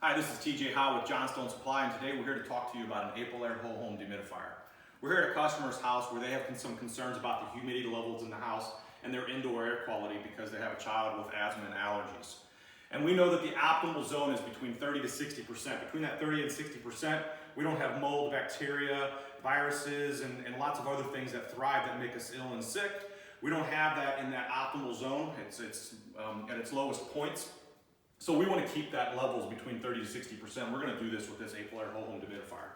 Hi, this is TJ Howe with Johnstone Supply, and today we're here to talk to you about an Aprilaire whole home dehumidifier. We're here at a customer's house where they have some concerns about the humidity levels in the house and their indoor air quality because they have a child with asthma and allergies. And we know that the optimal zone is between 30 to 60%. Between that 30 and 60%, we don't have mold, bacteria, viruses, and lots of other things that thrive that make us ill and sick. We don't have that in that optimal zone. It's at its lowest points. So we want to keep that levels between 30 to 60%. We're going to do this with this Aprilaire whole home dehumidifier.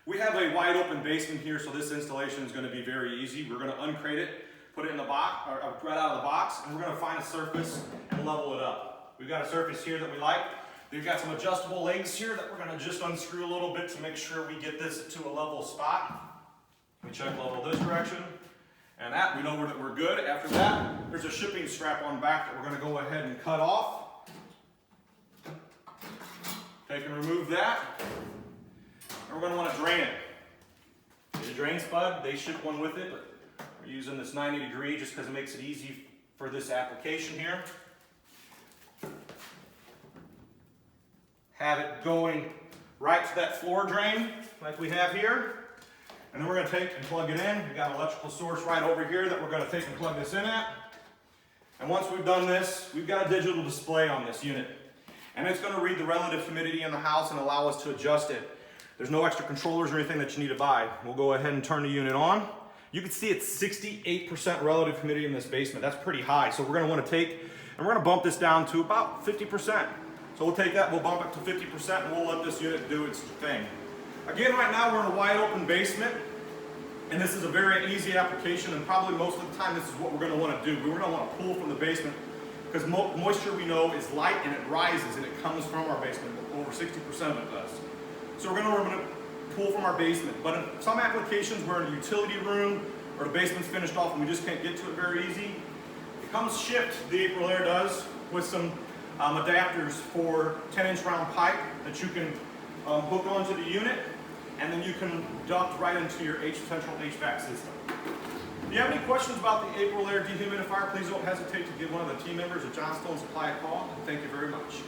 We have a wide open basement here, so this installation is going to be very easy. We're going to uncrate it, put it in the box, or right out of the box, and we're going to find a surface and level it up. We've got a surface here that we like. We've got some adjustable legs here that we're going to just unscrew a little bit to make sure we get this to a level spot. We check level this direction, and that we know that we're good. After that, there's a shipping strap on back that we're going to go ahead and cut off. Take and remove that, and we're going to want to drain it. Get a drain spud, they ship one with it, but we're using this 90 degree just because it makes it easy for this application here. Have it going right to that floor drain like we have here, and then we're going to take and plug it in. We've got an electrical source right over here that we're going to take and plug this in at. And once we've done this, we've got a digital display on this unit. And it's going to read the relative humidity in the house and allow us to adjust it. There's no extra controllers or anything that you need to buy. We'll go ahead and turn the unit on. You can see it's 68% relative humidity in this basement. That's pretty high. So we're going to want to take and we're going to bump this down to about 50%. So we'll take that, we'll bump it to 50%, and we'll let this unit do its thing. Again, right now we're in a wide open basement, and this is a very easy application, and probably most of the time this is what we're going to want to do. We're going to want to pull from the basement, because moisture we know is light and it rises and it comes from our basement. Over 60% of it does. So we're going to pull from our basement. But in some applications, we're in a utility room or the basement's finished off and we just can't get to it very easy. It comes shipped, the Aprilaire does, with some adapters for 10-inch round pipe that you can hook onto the unit, and then you can duct right into your central HVAC system. If you have any questions about the Aprilaire dehumidifier, please don't hesitate to give one of the team members at Johnstone Supply a call. Thank you very much.